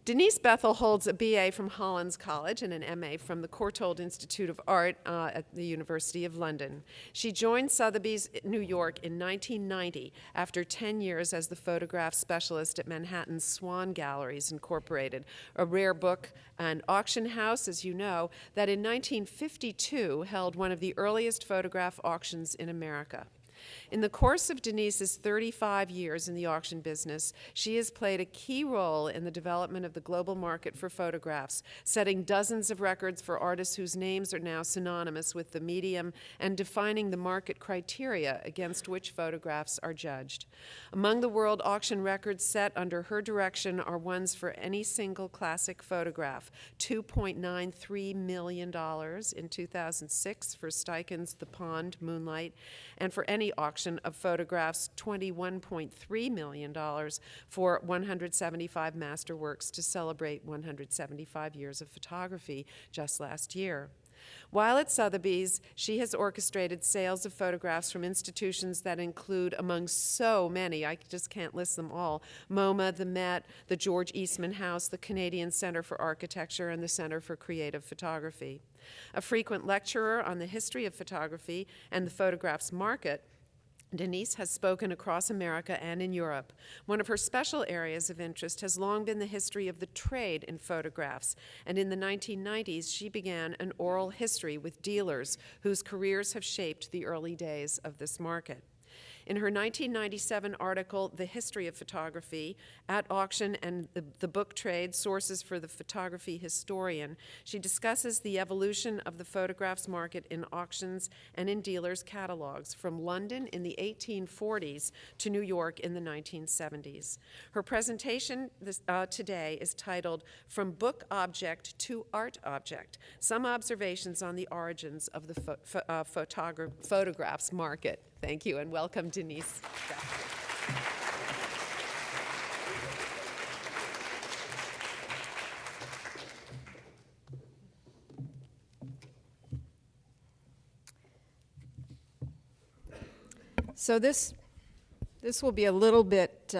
Denise Bethel holds a BA from Hollands College and an MA from the Courtauld Institute of Art at the University of London. She joined Sotheby's New York in 1990 after 10 years as the photograph specialist at Manhattan's Swann Galleries Incorporated, a rare book and auction house, as you know, that in 1952 held one of the earliest photograph auctions in America. In the course of Denise's 35 years in the auction business, she has played a key role in the development of the global market for photographs, setting dozens of records for artists whose names are now synonymous with the medium and defining the market criteria against which photographs are judged. Among the world auction records set under her direction are ones for any single classic photograph: $2.93 million in 2006 for Steichen's The Pond, Moonlight, and for any auction of photographs, $21.3 million for 175 masterworks to celebrate 175 years of photography just last year. While at Sotheby's, she has orchestrated sales of photographs from institutions that include, among so many, I just can't list them all, MoMA, the Met, the George Eastman House, the Canadian Centre for Architecture, and the Centre for Creative Photography. A frequent lecturer on the history of photography and the photographs market, Denise has spoken across America and in Europe. One of her special areas of interest has long been the history of the trade in photographs, and in the 1990s she began an oral history with dealers whose careers have shaped the early days of this market. In her 1997 article, The History of Photography, At Auction and the Book Trade, Sources for the Photography Historian, she discusses the evolution of the photographs market in auctions and in dealers' catalogs from London in the 1840s to New York in the 1970s. Her presentation today is titled From Book Object to Art Object, Some Observations on the Origins of the Photographs Market. Thank you, and welcome, Denise. So this will be a little bit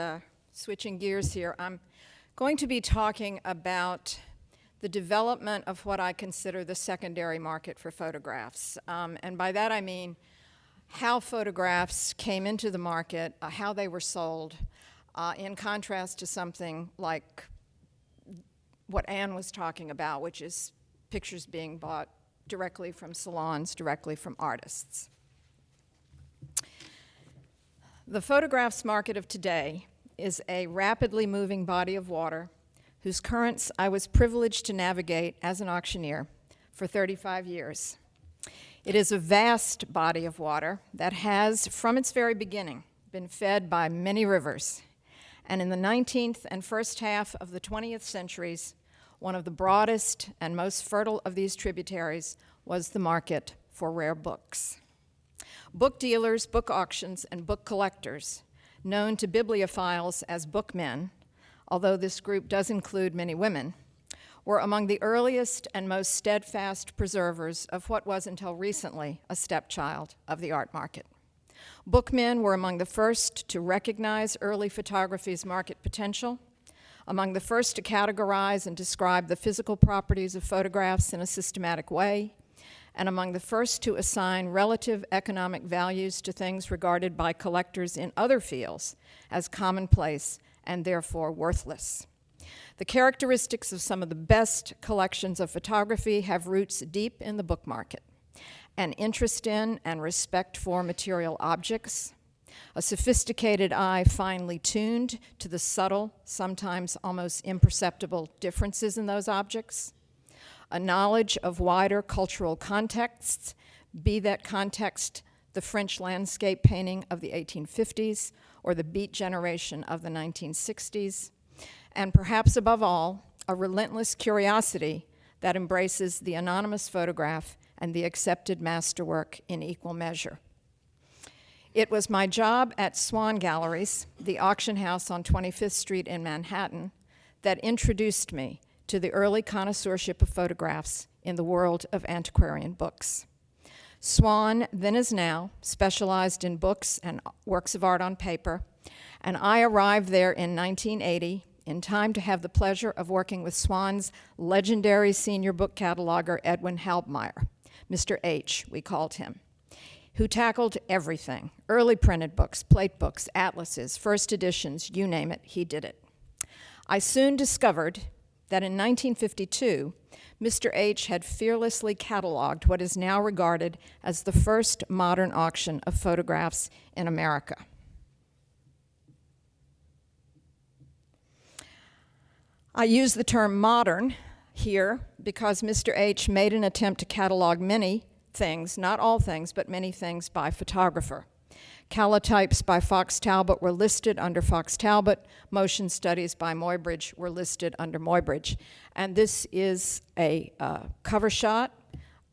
switching gears here. I'm going to be talking about the development of what I consider the secondary market for photographs. And by that I mean how photographs came into the market, how they were sold, in contrast to something like what Anne was talking about, which is pictures being bought directly from salons, directly from artists. The photographs market of today is a rapidly moving body of water whose currents I was privileged to navigate as an auctioneer for 35 years. It is a vast body of water that has, from its very beginning, been fed by many rivers. And in the 19th and first half of the 20th centuries, one of the broadest and most fertile of these tributaries was the market for rare books. Book dealers, book auctions, and book collectors, known to bibliophiles as bookmen, although this group does include many women, were among the earliest and most steadfast preservers of what was until recently a stepchild of the art market. Bookmen were among the first to recognize early photography's market potential, among the first to categorize and describe the physical properties of photographs in a systematic way, and among the first to assign relative economic values to things regarded by collectors in other fields as commonplace and therefore worthless. The characteristics of some of the best collections of photography have roots deep in the book market: an interest in and respect for material objects, a sophisticated eye finely tuned to the subtle, sometimes almost imperceptible differences in those objects, a knowledge of wider cultural contexts, be that context the French landscape painting of the 1850s or the Beat generation of the 1960s, and perhaps above all, a relentless curiosity that embraces the anonymous photograph and the accepted masterwork in equal measure. It was my job at Swann Galleries, the auction house on 25th Street in Manhattan, that introduced me to the early connoisseurship of photographs in the world of antiquarian books. Swann, then as now, specialized in books and works of art on paper, and I arrived there in 1980 in time to have the pleasure of working with Swann's legendary senior book cataloger, Edwin Halbmeyer. Mr. H, we called him, who tackled everything: early printed books, plate books, atlases, first editions, you name it, he did it. I soon discovered that in 1952, Mr. H had fearlessly cataloged what is now regarded as the first modern auction of photographs in America. I use the term modern here because Mr. H made an attempt to catalog many things, not all things, but many things by photographer. Calotypes by Fox Talbot were listed under Fox Talbot. Motion studies by Muybridge were listed under Muybridge. And this is a cover shot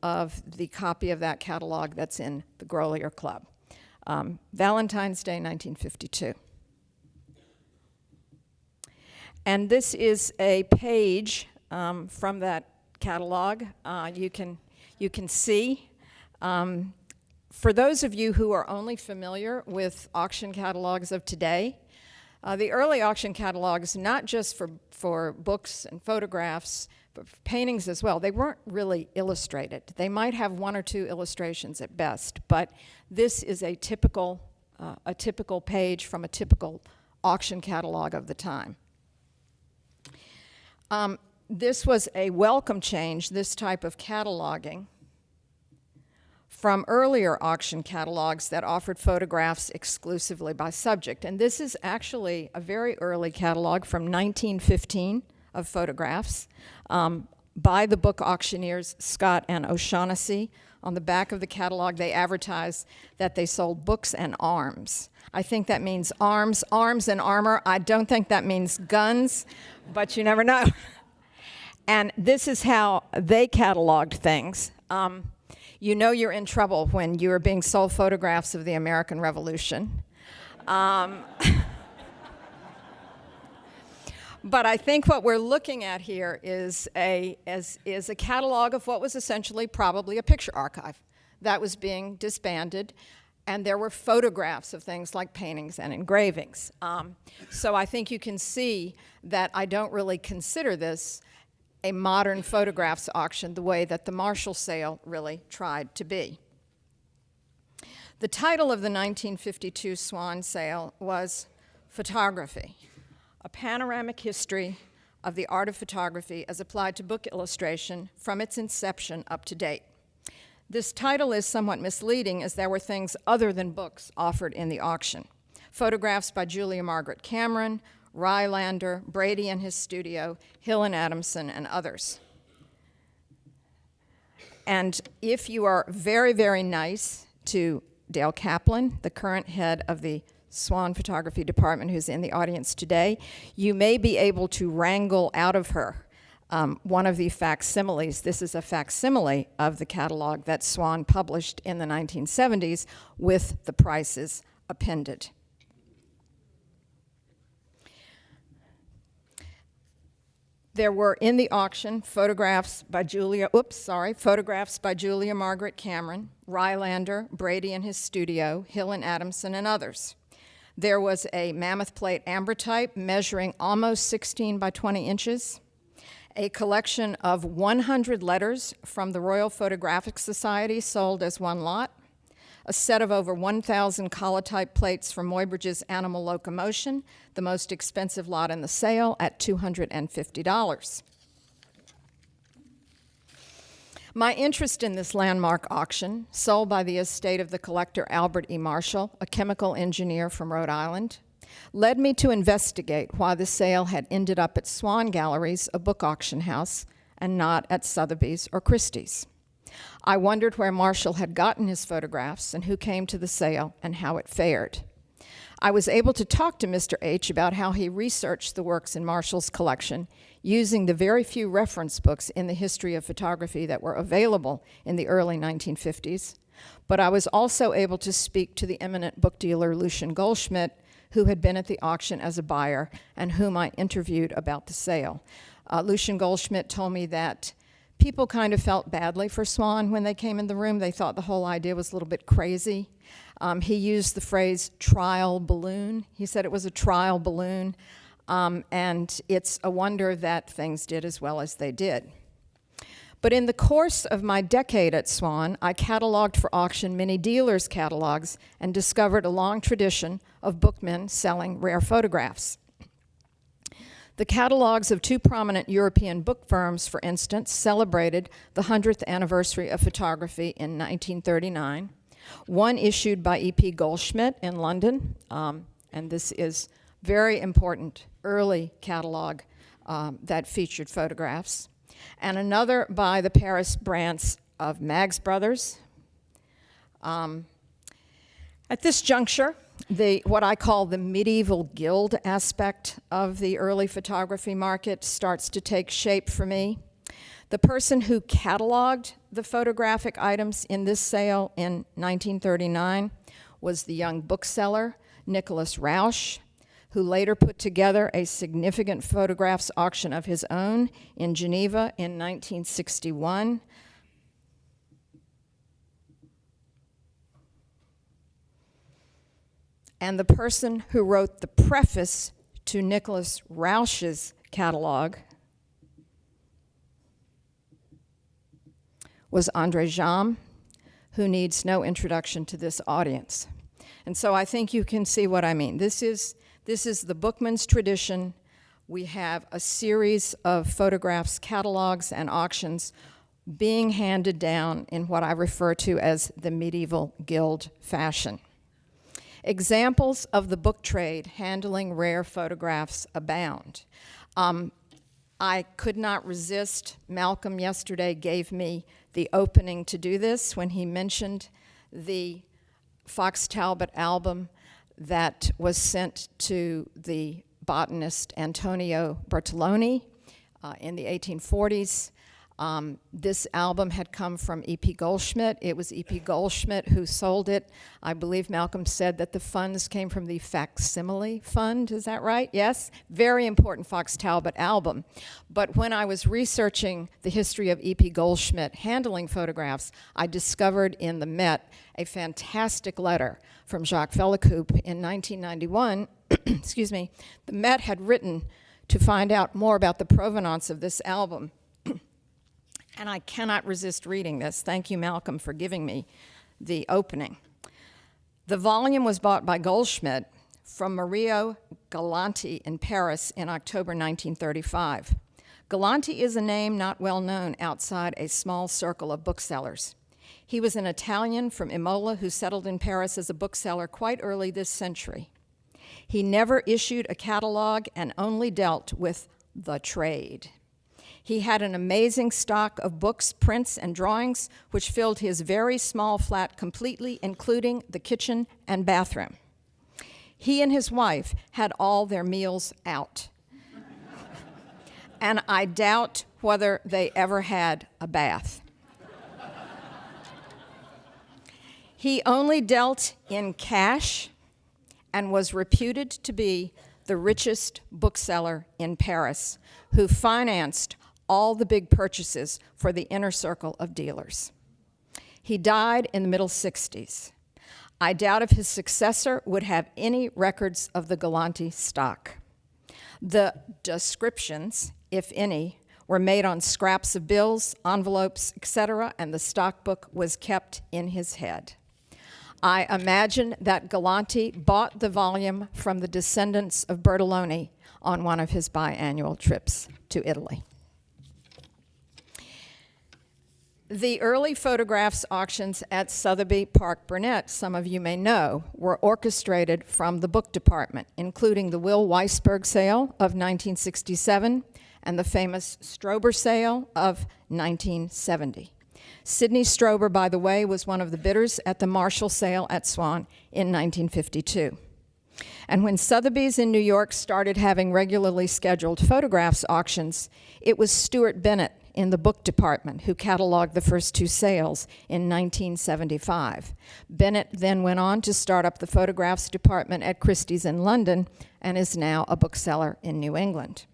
of the copy of that catalog that's in the Grolier Club. Valentine's Day, 1952. And this is a page from that catalog. You can see. For those of you who are only familiar with auction catalogs of today, the early auction catalogs, not just for books and photographs, but for paintings as well, they weren't really illustrated. They might have one or two illustrations at best, but this is a typical page from a typical auction catalog of the time. This was a welcome change, this type of cataloging, from earlier auction catalogs that offered photographs exclusively by subject. And this is actually a very early catalog from 1915 of photographs by the book auctioneers Scott and O'Shaughnessy. On the back of the catalog, they advertised that they sold books and arms. I think that means arms and armor. I don't think that means guns, but you never know. And this is how they cataloged things. You know you're in trouble when you are being sold photographs of the American Revolution. But I think what we're looking at here is a catalog of what was essentially probably a picture archive that was being disbanded, and there were photographs of things like paintings and engravings. So I think you can see that I don't really consider this a modern photographs auction the way that the Marshall sale really tried to be. The title of the 1952 Swann sale was Photography, a panoramic history of the art of photography as applied to book illustration from its inception up to date. This title is somewhat misleading as there were things other than books offered in the auction. Photographs by Julia Margaret Cameron, Rylander, Brady and his studio, Hill and Adamson, and others. And if you are very, very nice to Dale Kaplan, the current head of the Swann Photography Department, who's in the audience today, you may be able to wrangle out of her one of the facsimiles. This is a facsimile of the catalog that Swann published in the 1970s with the prices appended. There were in the auction photographs by Julia Margaret Cameron, Rylander, Brady and his studio, Hill and Adamson, and others. There was a mammoth plate ambrotype measuring almost 16 by 20 inches, a collection of 100 letters from the Royal Photographic Society sold as one lot, a set of over 1,000 colotype plates from Muybridge's Animal Locomotion, the most expensive lot in the sale at $250. My interest in this landmark auction, sold by the estate of the collector Albert E. Marshall, a chemical engineer from Rhode Island, led me to investigate why the sale had ended up at Swann Galleries, a book auction house, and not at Sotheby's or Christie's. I wondered where Marshall had gotten his photographs and who came to the sale and how it fared. I was able to talk to Mr. H about how he researched the works in Marshall's collection using the very few reference books in the history of photography that were available in the early 1950s. But I was also able to speak to the eminent book dealer Lucian Goldschmidt, who had been at the auction as a buyer and whom I interviewed about the sale. Lucian Goldschmidt told me that people kind of felt badly for Swann when they came in the room. They thought the whole idea was a little bit crazy. He used the phrase trial balloon. He said it was a trial balloon. and it's a wonder that things did as well as they did. But in the course of my decade at Swann, I cataloged for auction many dealers' catalogs and discovered a long tradition of bookmen selling rare photographs. The catalogs of two prominent European book firms, for instance, celebrated the 100th anniversary of photography in 1939. One issued by E.P. Goldschmidt in London, and this is very important early catalog that featured photographs, and another by the Paris branch of Mags Brothers. At this juncture, what I call the medieval guild aspect of the early photography market starts to take shape for me. The person who cataloged the photographic items in this sale in 1939 was the young bookseller Nicholas Rausch, who later put together a significant photographs auction of his own in Geneva in 1961. And the person who wrote the preface to Nicholas Rausch's catalog was André Jam, who needs no introduction to this audience. And so I think you can see what I mean. This is the bookman's tradition. We have a series of photographs, catalogs, and auctions being handed down in what I refer to as the medieval guild fashion. Examples of the book trade handling rare photographs abound. I could not resist. Malcolm yesterday gave me the opening to do this when he mentioned the Fox Talbot album that was sent to the botanist Antonio Bertoloni in the 1840s. This album had come from E.P. Goldschmidt. It was E.P. Goldschmidt who sold it. I believe Malcolm said that the funds came from the Facsimile Fund. Is that right? Yes? Very important Fox Talbot album. But when I was researching the history of E.P. Goldschmidt handling photographs, I discovered in the Met a fantastic letter from Jacques Velicoop in 1991. Excuse me. The Met had written to find out more about the provenance of this album. And I cannot resist reading this. Thank you, Malcolm, for giving me the opening. The volume was bought by Goldschmidt from Mario Galanti in Paris in October 1935. Galanti is a name not well known outside a small circle of booksellers. He was an Italian from Imola who settled in Paris as a bookseller quite early this century. He never issued a catalog and only dealt with the trade. He had an amazing stock of books, prints, and drawings, which filled his very small flat completely, including the kitchen and bathroom. He and his wife had all their meals out. And I doubt whether they ever had a bath. He only dealt in cash and was reputed to be the richest bookseller in Paris, who financed all the big purchases for the inner circle of dealers. He died in the middle 60s. I doubt if his successor would have any records of the Galanti stock. The descriptions, if any, were made on scraps of bills, envelopes, etc., and the stock book was kept in his head. I imagine that Galanti bought the volume from the descendants of Bertoloni on one of his biannual trips to Italy. The early photographs auctions at Sotheby Park Burnett, some of you may know, were orchestrated from the book department, including the Will Weisberg sale of 1967 and the famous Strober sale of 1970. Sidney Strober, by the way, was one of the bidders at the Marshall sale at Swann in 1952. And when Sotheby's in New York started having regularly scheduled photographs auctions, it was Stuart Bennett in the book department who cataloged the first two sales in 1975. Bennett then went on to start up the photographs department at Christie's in London and is now a bookseller in New England.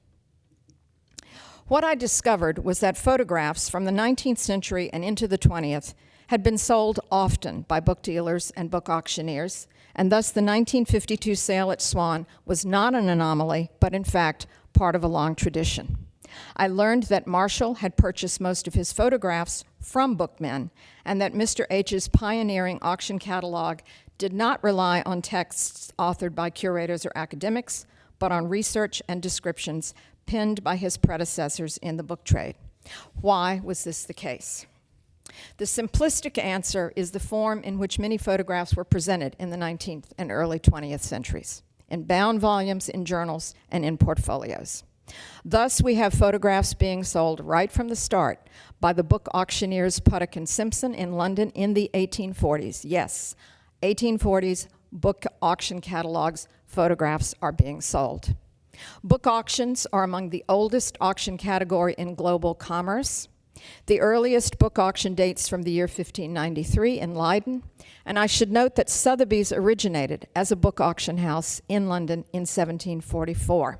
What I discovered was that photographs from the 19th century and into the 20th had been sold often by book dealers and book auctioneers, and thus the 1952 sale at Swann was not an anomaly, but in fact part of a long tradition. I learned that Marshall had purchased most of his photographs from bookmen, and that Mr. H's pioneering auction catalog did not rely on texts authored by curators or academics, but on research and descriptions penned by his predecessors in the book trade. Why was this the case? The simplistic answer is the form in which many photographs were presented in the 19th and early 20th centuries, in bound volumes, in journals, and in portfolios. Thus, we have photographs being sold right from the start by the book auctioneers Puttock and Simpson in London in the 1840s. Yes, 1840s book auction catalogs, photographs are being sold. Book auctions are among the oldest auction category in global commerce. The earliest book auction dates from the year 1593 in Leiden, and I should note that Sotheby's originated as a book auction house in London in 1744.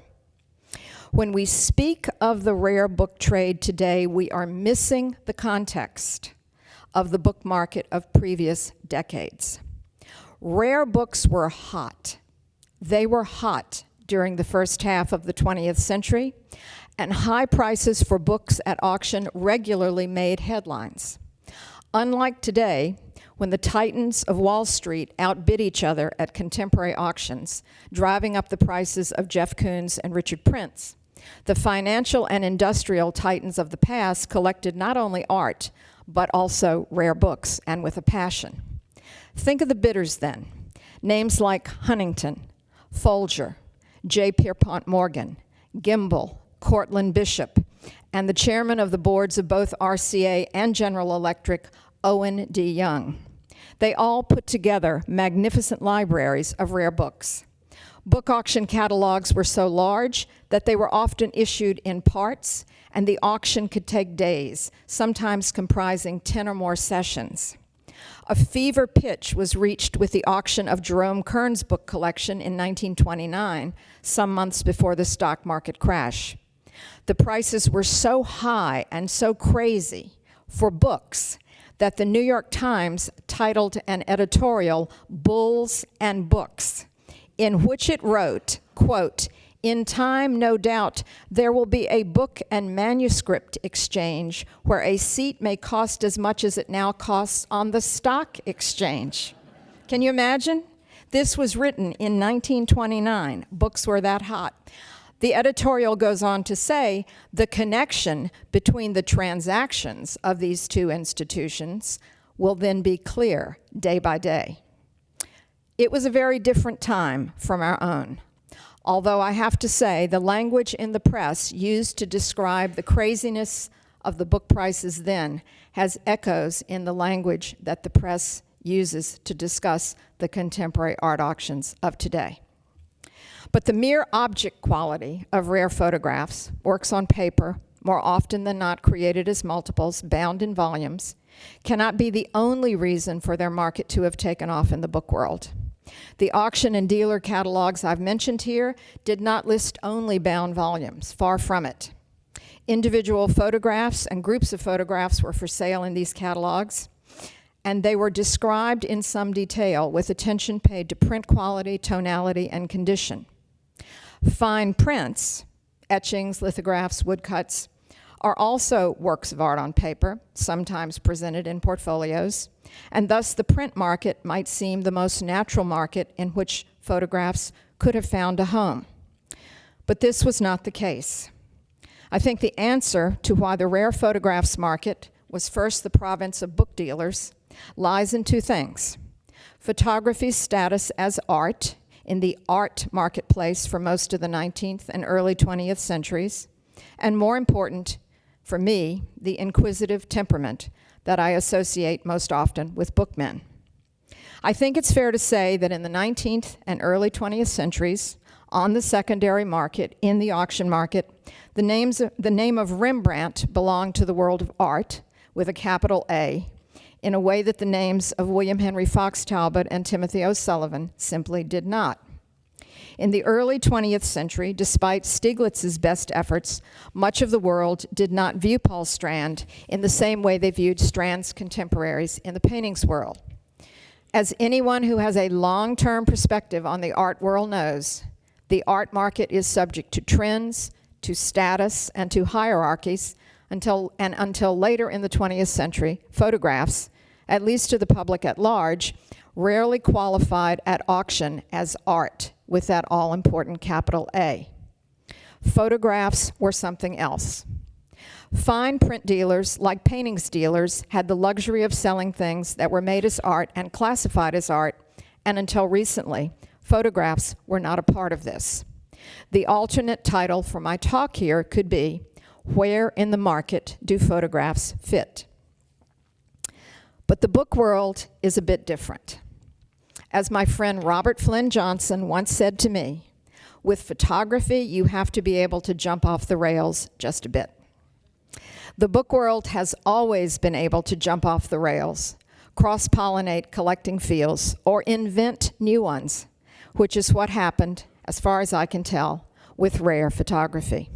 When we speak of the rare book trade today, we are missing the context of the book market of previous decades. Rare books were hot. They were hot during the first half of the 20th century, and high prices for books at auction regularly made headlines. Unlike today, when the titans of Wall Street outbid each other at contemporary auctions, driving up the prices of Jeff Koons and Richard Prince, the financial and industrial titans of the past collected not only art, but also rare books, and with a passion. Think of the bidders then. Names like Huntington, Folger, J. Pierpont Morgan, Gimbel, Cortland Bishop, and the chairman of the boards of both RCA and General Electric, Owen D. Young. They all put together magnificent libraries of rare books. Book auction catalogs were so large that they were often issued in parts, and the auction could take days, sometimes comprising 10 or more sessions. A fever pitch was reached with the auction of Jerome Kern's book collection in 1929, some months before the stock market crash. The prices were so high and so crazy for books that the New York Times titled an editorial, "Bulls and Books," in which it wrote, quote, "In time, no doubt, there will be a book and manuscript exchange where a seat may cost as much as it now costs on the stock exchange." Can you imagine? This was written in 1929. Books were that hot. The editorial goes on to say the connection between the transactions of these two institutions will then be clear day by day. It was a very different time from our own. Although I have to say, the language in the press used to describe the craziness of the book prices then has echoes in the language that the press uses to discuss the contemporary art auctions of today. But the mere object quality of rare photographs, works on paper, more often than not created as multiples, bound in volumes, cannot be the only reason for their market to have taken off in the book world. The auction and dealer catalogs I've mentioned here did not list only bound volumes, far from it. Individual photographs and groups of photographs were for sale in these catalogs, and they were described in some detail with attention paid to print quality, tonality, and condition. Fine prints, etchings, lithographs, woodcuts, are also works of art on paper, sometimes presented in portfolios, and thus the print market might seem the most natural market in which photographs could have found a home. But this was not the case. I think the answer to why the rare photographs market was first the province of book dealers lies in two things: photography's status as art in the art marketplace for most of the 19th and early 20th centuries, and more important, for me, the inquisitive temperament that I associate most often with bookmen. I think it's fair to say that in the 19th and early 20th centuries, on the secondary market, in the auction market, the name of Rembrandt belonged to the world of art, with a capital A, in a way that the names of William Henry Fox Talbot and Timothy O'Sullivan simply did not. In the early 20th century, despite Stieglitz's best efforts, much of the world did not view Paul Strand in the same way they viewed Strand's contemporaries in the paintings world. As anyone who has a long-term perspective on the art world knows, the art market is subject to trends, to status, and to hierarchies until later in the 20th century, photographs, at least to the public at large, rarely qualified at auction as art with that all-important capital A. Photographs were something else. Fine print dealers, like paintings dealers, had the luxury of selling things that were made as art and classified as art, and until recently, photographs were not a part of this. The alternate title for my talk here could be, Where in the Market Do Photographs Fit? But the book world is a bit different. As my friend Robert Flynn Johnson once said to me, with photography, you have to be able to jump off the rails just a bit. The book world has always been able to jump off the rails, cross-pollinate collecting fields, or invent new ones, which is what happened, as far as I can tell, with rare photography.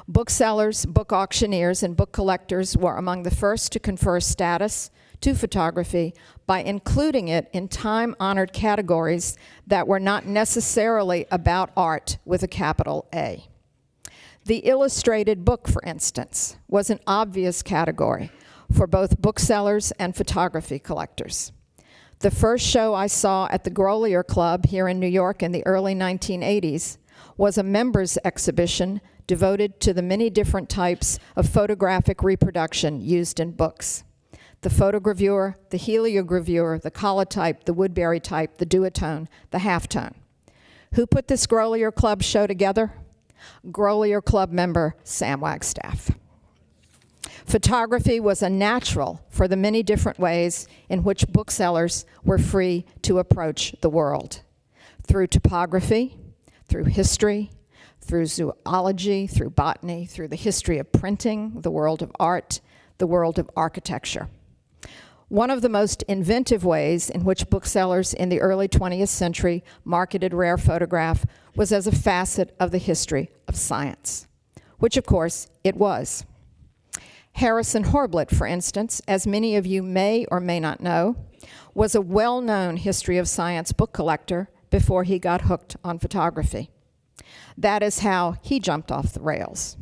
Booksellers, book auctioneers, and book collectors were among the first to confer status to photography by including it in time-honored categories that were not necessarily about art with a capital A. The illustrated book, for instance, was an obvious category for both booksellers and photography collectors. The first show I saw at the Grolier Club here in New York in the early 1980s was a members' exhibition devoted to the many different types of photographic reproduction used in books. The photogravure, the heliogravure, the collotype, the Woodbury type, the duotone, the halftone. Who put this Grolier Club show together? Grolier Club member Sam Wagstaff. Photography was a natural for the many different ways in which booksellers were free to approach the world. Through topography, through history, through zoology, through botany, through the history of printing, the world of art, the world of architecture. One of the most inventive ways in which booksellers in the early 20th century marketed rare photograph was as a facet of the history of science, which of course it was. Harrison Horblett, for instance, as many of you may or may not know, was a well-known history of science book collector before he got hooked on photography. That is how he jumped off the rails.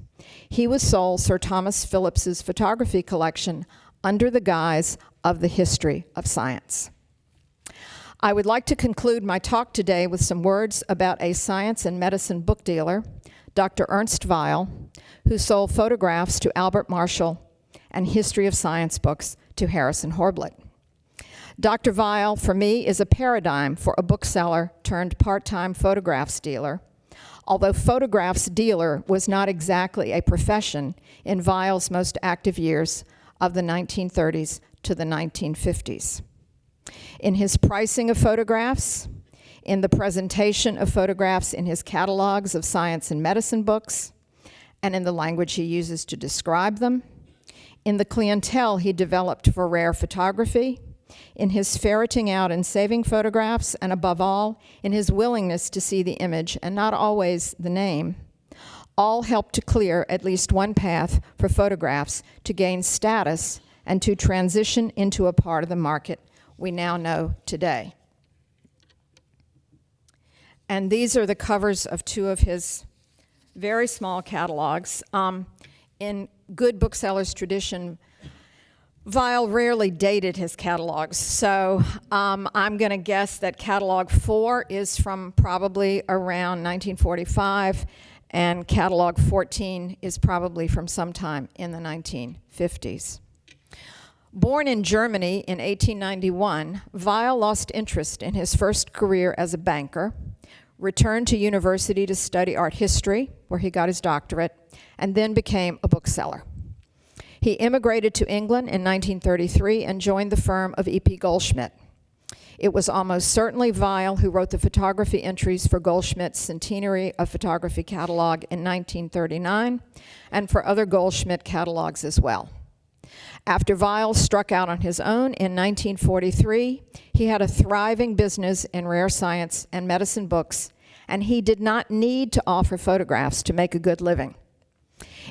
He was sold Sir Thomas Phillips's photography collection under the guise of the history of science. I would like to conclude my talk today with some words about a science and medicine book dealer, Dr. Ernst Viale, who sold photographs to Albert Marshall and history of science books to Harrison Horblett. Dr. Viale, for me, is a paradigm for a bookseller turned part-time photographs dealer, although photographs dealer was not exactly a profession in Viale's most active years of the 1930s to the 1950s. In his pricing of photographs, in the presentation of photographs in his catalogs of science and medicine books, and in the language he uses to describe them, in the clientele he developed for rare photography, in his ferreting out and saving photographs, and above all, in his willingness to see the image and not always the name, all helped to clear at least one path for photographs to gain status and to transition into a part of the market we now know today. And these are the covers of two of his very small catalogs. In good booksellers tradition, Viale rarely dated his catalogs, so I'm going to guess that catalog 4 is from probably around 1945, and catalog 14 is probably from sometime in the 1950s. Born in Germany in 1891, Viale lost interest in his first career as a banker, returned to university to study art history, where he got his doctorate, and then became a bookseller. He immigrated to England in 1933 and joined the firm of E.P. Goldschmidt. It was almost certainly Viale who wrote the photography entries for Goldschmidt's Centenary of Photography catalog in 1939, and for other Goldschmidt catalogs as well. After Viale struck out on his own in 1943, he had a thriving business in rare science and medicine books, and he did not need to offer photographs to make a good living.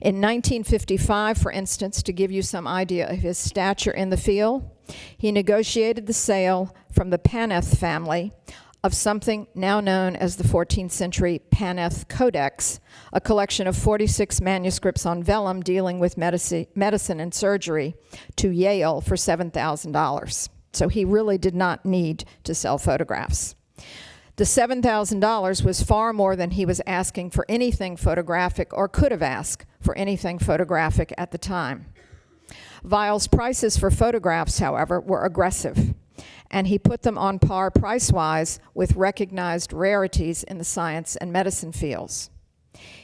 In 1955, for instance, to give you some idea of his stature in the field, He negotiated the sale from the Paneth family of something now known as the 14th century Paneth Codex, a collection of 46 manuscripts on vellum dealing with medicine and surgery, to Yale for $7,000. So he really did not need to sell photographs. The $7,000 was far more than he was asking for anything photographic, or could have asked for anything photographic at the time. Viale's prices for photographs, however, were aggressive, and he put them on par price-wise with recognized rarities in the science and medicine fields.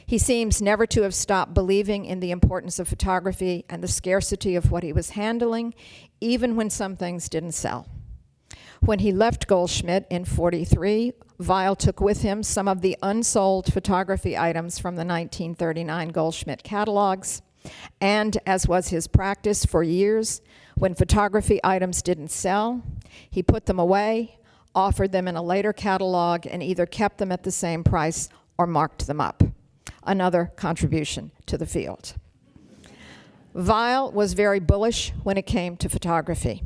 He seems never to have stopped believing in the importance of photography and the scarcity of what he was handling, even when some things didn't sell. When he left Goldschmidt in '43, Viale took with him some of the unsold photography items from the 1939 Goldschmidt catalogs, and as was his practice for years, when photography items didn't sell, he put them away, offered them in a later catalog, and either kept them at the same price or marked them up. Another contribution to the field. Viale was very bullish when it came to photography.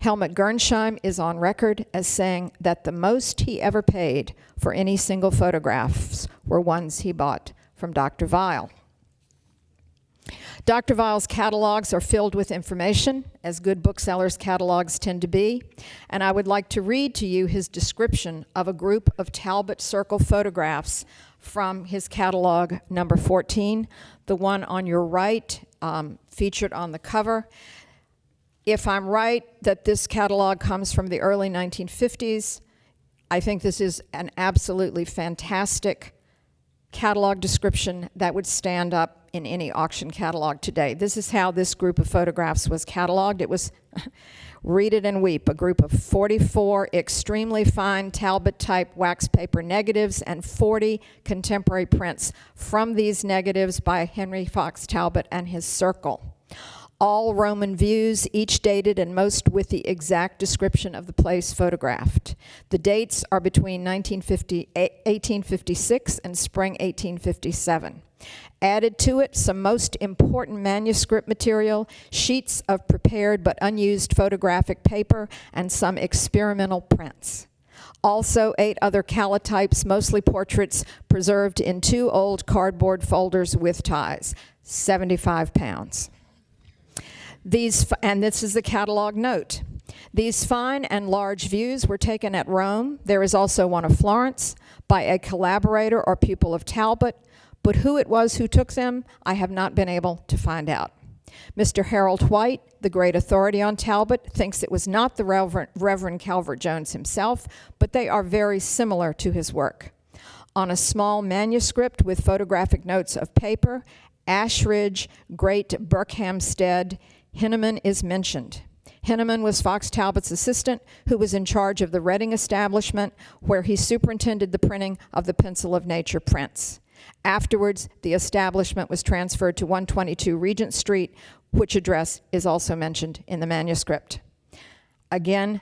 Helmut Gernsheim is on record as saying that the most he ever paid for any single photographs were ones he bought from Dr. Viale. Dr. Viale's catalogs are filled with information, as good booksellers' catalogs tend to be, and I would like to read to you his description of a group of Talbot Circle photographs from his catalog number 14, the one on your right, featured on the cover. If I'm right that this catalog comes from the early 1950s, I think this is an absolutely fantastic catalog description that would stand up in any auction catalog today. This is how this group of photographs was cataloged. It was, read it and weep, a group of 44 extremely fine Talbot-type wax paper negatives and 40 contemporary prints from these negatives by Henry Fox Talbot and his circle. All Roman views, each dated and most with the exact description of the place photographed. The dates are between 1856 and spring 1857. Added to it, some most important manuscript material, sheets of prepared but unused photographic paper, and some experimental prints. Also, 8 other calotypes, mostly portraits, preserved in 2 old cardboard folders with ties, 75 pounds. And this is the catalog note. These fine and large views were taken at Rome. There is also one of Florence by a collaborator or pupil of Talbot, but who it was who took them, I have not been able to find out. Mr. Harold White, the great authority on Talbot, thinks it was not the Reverend Calvert Jones himself, but they are very similar to his work. On a small manuscript with photographic notes of paper, Ashridge, Great Berkhamsted, Henneman is mentioned. Henneman was Fox Talbot's assistant, who was in charge of the Reading establishment, where he superintended the printing of the Pencil of Nature prints. Afterwards, the establishment was transferred to 122 Regent Street, which address is also mentioned in the manuscript. Again,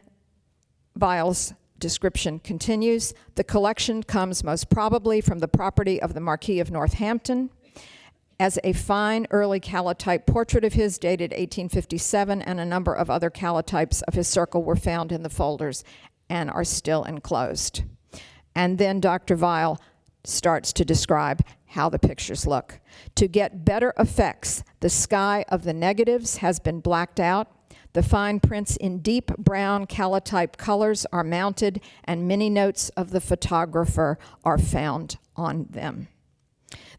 Viale's description continues. The collection comes most probably from the property of the Marquis of Northampton, as a fine early calotype portrait of his dated 1857 and a number of other calotypes of his circle were found in the folders and are still enclosed. And then Dr. Viale starts to describe how the pictures look. To get better effects, the sky of the negatives has been blacked out. The fine prints in deep brown calotype colors are mounted, and many notes of the photographer are found on them.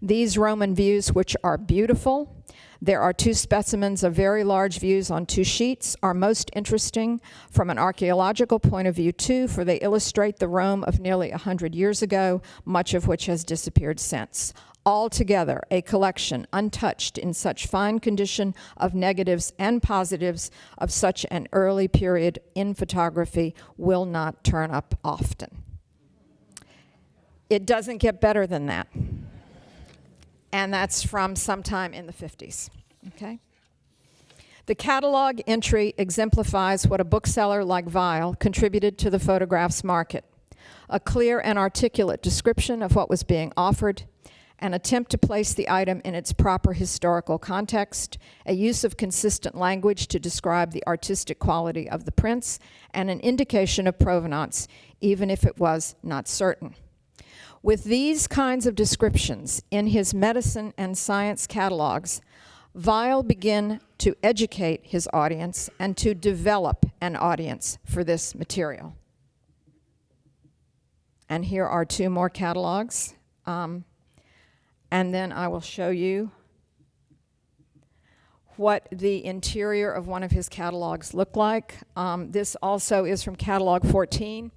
These Roman views, which are beautiful, there are 2 specimens of very large views on 2 sheets, are most interesting from an archaeological point of view too, for they illustrate the Rome of nearly 100 years ago, much of which has disappeared since. Altogether, a collection untouched in such fine condition of negatives and positives of such an early period in photography will not turn up often. It doesn't get better than that. And that's from sometime in the 50s, okay? The catalog entry exemplifies what a bookseller like Viale contributed to the photographs market. A clear and articulate description of what was being offered, an attempt to place the item in its proper historical context, a use of consistent language to describe the artistic quality of the prints, and an indication of provenance, even if it was not certain. With these kinds of descriptions in his medicine and science catalogs, Viale began to educate his audience and to develop an audience for this material. And here are two more catalogs. And then I will show you what the interior of one of his catalogs looked like. This also is from catalog 14.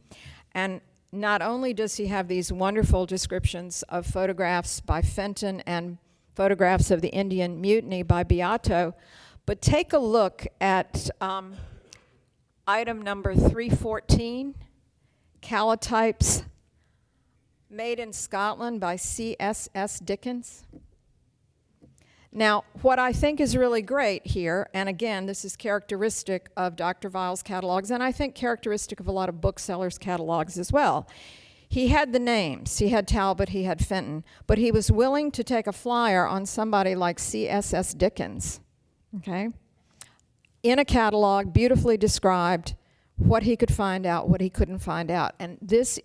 And not only does he have these wonderful descriptions of photographs by Fenton and photographs of the Indian Mutiny by Beato, but take a look at item number 314, calotypes made in Scotland by C.S.S. Dickens. Now, what I think is really great here, and again, this is characteristic of Dr. Viale's catalogs, and I think characteristic of a lot of booksellers' catalogs as well. He had the names. He had Talbot, he had Fenton, but he was willing to take a flyer on somebody like C.S.S. Dickens, okay? In a catalog, beautifully described, what he could find out, what he couldn't find out. And this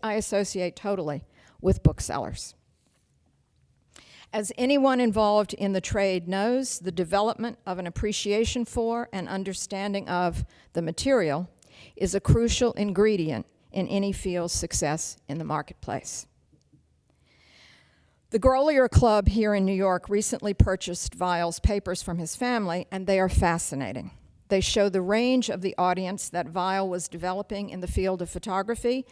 I associate totally with booksellers. As anyone involved in the trade knows, the development of an appreciation for and understanding of the material is a crucial ingredient in any field's success in the marketplace. The Grolier Club here in New York recently purchased Viale's papers from his family, and they are fascinating. They show the range of the audience that Viale was developing in the field of photography,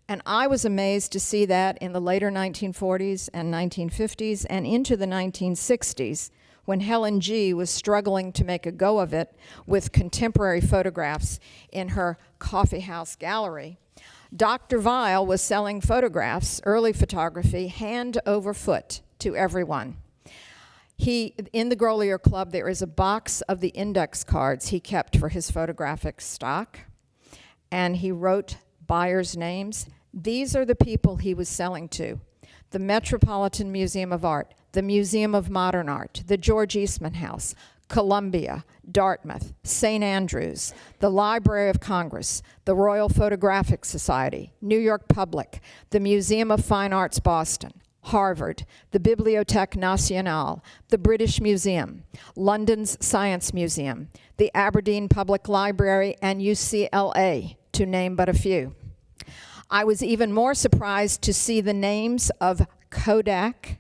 and I was amazed to see that in the later 1940s and 1950s and into the 1960s, when Helen G. was struggling to make a go of it with contemporary photographs in her coffeehouse gallery. Dr. Viale was selling photographs, early photography, hand over foot to everyone. In the Grolier Club, there is a box of the index cards he kept for his photographic stock, and he wrote buyers' names. These are the people he was selling to: the Metropolitan Museum of Art, the Museum of Modern Art, the George Eastman House, Columbia, Dartmouth, St. Andrews, the Library of Congress, the Royal Photographic Society, New York Public, the Museum of Fine Arts Boston, Harvard, the Bibliothèque Nationale, the British Museum, London's Science Museum, the Aberdeen Public Library, and UCLA, to name but a few. I was even more surprised to see the names of Kodak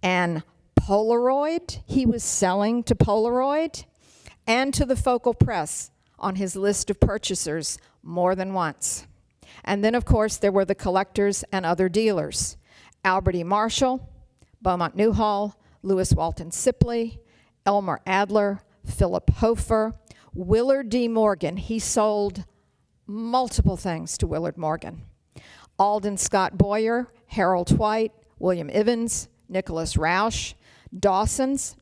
and Polaroid. He was selling to Polaroid and to the Focal Press on his list of purchasers more than once. And then, of course, there were the collectors and other dealers: Albert E. Marshall, Beaumont Newhall, Lewis Walton Sipley, Elmer Adler, Philip Hofer, Willard D. Morgan. He sold multiple things to Willard Morgan. Alden Scott Boyer, Harold White, William Ivins, Nicholas Rausch, Dawson's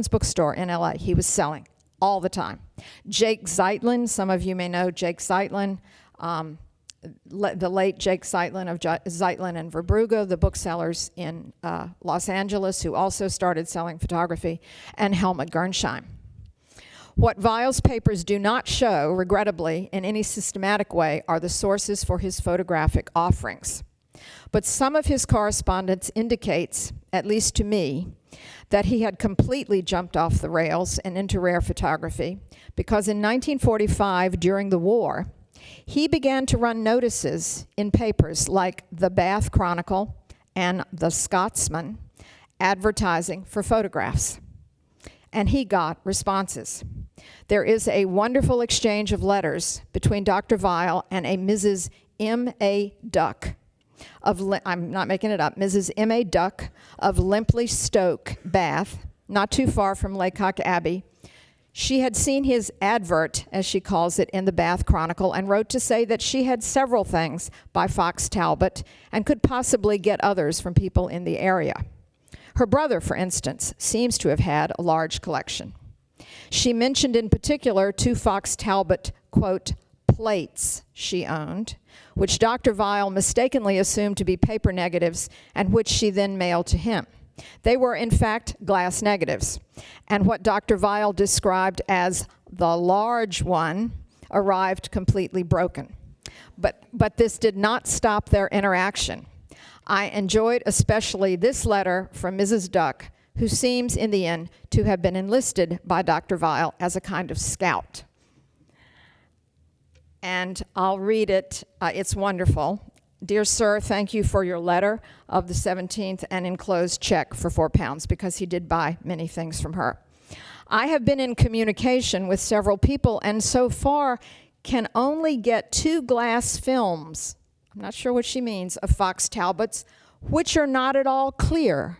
bookstore in LA. He was selling all the time. Jake Zeitlin, some of you may know Jake Zeitlin, the late Jake Zeitlin of Zeitlin and Verbrugge, the booksellers in Los Angeles, who also started selling photography, and Helmut Gernsheim. What Viale's papers do not show, regrettably, in any systematic way, are the sources for his photographic offerings. But some of his correspondence indicates, at least to me, that he had completely jumped off the rails and into rare photography, because in 1945, during the war, he began to run notices in papers like the Bath Chronicle and the Scotsman, advertising for photographs. And he got responses. There is a wonderful exchange of letters between Dr. Viale and a Mrs. M.A. Duck I'm not making it up, Mrs. M.A. Duck of Limpley Stoke, Bath, not too far from Laycock Abbey. She had seen his advert, as she calls it, in the Bath Chronicle, and wrote to say that she had several things by Fox Talbot and could possibly get others from people in the area. Her brother, for instance, seems to have had a large collection. She mentioned in particular two Fox Talbot, quote, plates she owned, which Dr. Viale mistakenly assumed to be paper negatives and which she then mailed to him. They were, in fact, glass negatives, and what Dr. Viale described as the large one arrived completely broken. But this did not stop their interaction. I enjoyed especially this letter from Mrs. Duck, who seems in the end to have been enlisted by Dr. Viale as a kind of scout. And I'll read it. It's wonderful. Dear sir, thank you for your letter of the 17th and enclosed check for £4, because he did buy many things from her. I have been in communication with several people and so far can only get 2 glass films, I'm not sure what she means, of Fox Talbots, which are not at all clear.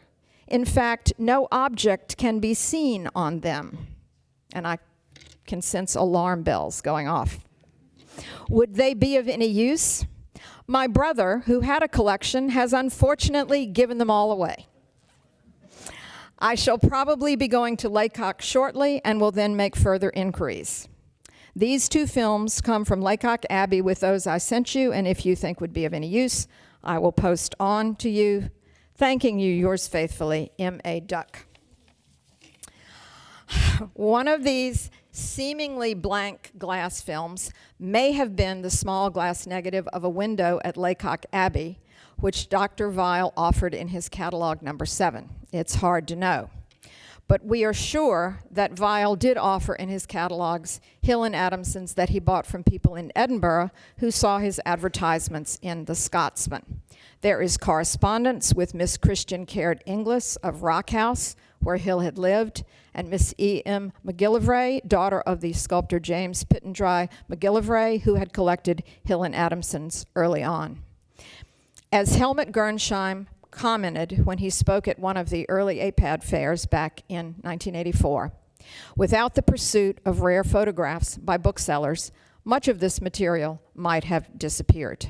In fact, no object can be seen on them. And I can sense alarm bells going off. Would they be of any use? My brother, who had a collection, has unfortunately given them all away. I shall probably be going to Laycock shortly and will then make further inquiries. These 2 films come from Laycock Abbey with those I sent you, and if you think would be of any use, I will post on to you. Thanking you, yours faithfully, M.A. Duck. One of these seemingly blank glass films may have been the small glass negative of a window at Laycock Abbey, which Dr. Viale offered in his catalog number 7. It's hard to know. But we are sure that Viale did offer in his catalogs Hill and Adamson's that he bought from people in Edinburgh who saw his advertisements in The Scotsman. There is correspondence with Miss Christian Caird Inglis of Rock House, where Hill had lived, and Miss E.M. McGillivray, daughter of the sculptor James Pittendry McGillivray, who had collected Hill and Adamson's early on. As Helmut Gernsheim commented when he spoke at one of the early APAD fairs back in 1984, without the pursuit of rare photographs by booksellers, much of this material might have disappeared.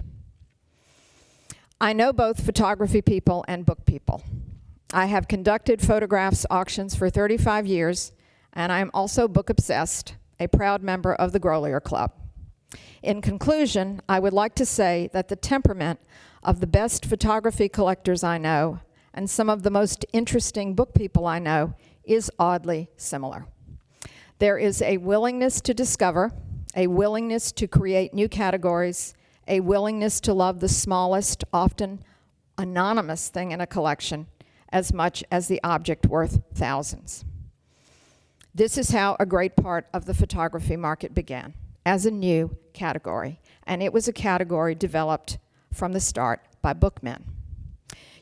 I know both photography people and book people. I have conducted photographs auctions for 35 years, and I am also book obsessed, a proud member of the Grolier Club. In conclusion, I would like to say that the temperament of the best photography collectors I know and some of the most interesting book people I know is oddly similar. There is a willingness to discover, a willingness to create new categories, a willingness to love the smallest, often anonymous thing in a collection as much as the object worth thousands. This is how a great part of the photography market began, as a new category, and it was a category developed from the start by bookmen.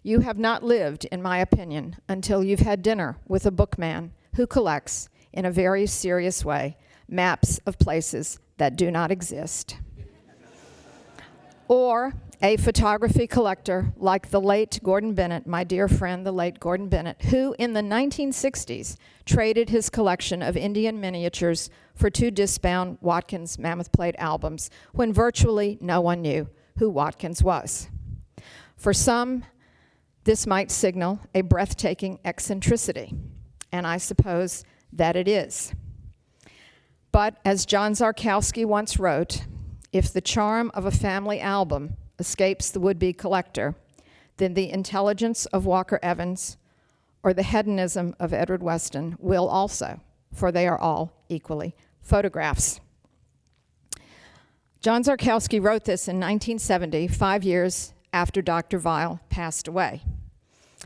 You have not lived, in my opinion, until you've had dinner with a bookman who collects, in a very serious way, maps of places that do not exist. Or a photography collector like the late Gordon Bennett, my dear friend, the late Gordon Bennett, who in the 1960s traded his collection of Indian miniatures for 2 disc-bound Watkins Mammoth Plate albums when virtually no one knew who Watkins was. For some, this might signal a breathtaking eccentricity, and I suppose that it is. But as John Zarkowski once wrote, if the charm of a family album escapes the would-be collector, then the intelligence of Walker Evans or the hedonism of Edward Weston will also, for they are all equally photographs. John Zarkowski wrote this in 1970, 5 years after Dr. Viale passed away.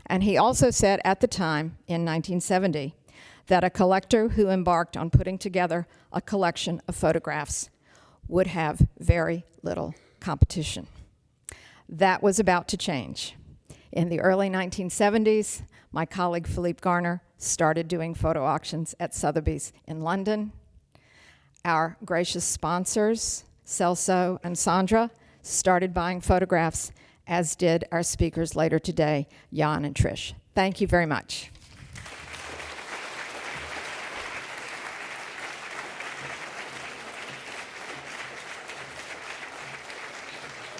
And he also said at the time, in 1970, that a collector who embarked on putting together a collection of photographs would have very little competition. That was about to change. In the early 1970s, my colleague Philippe Garner started doing photo auctions at Sotheby's in London. Our gracious sponsors, Celso and Sandra, started buying photographs, as did our speakers later today, Jan and Trish. Thank you very much.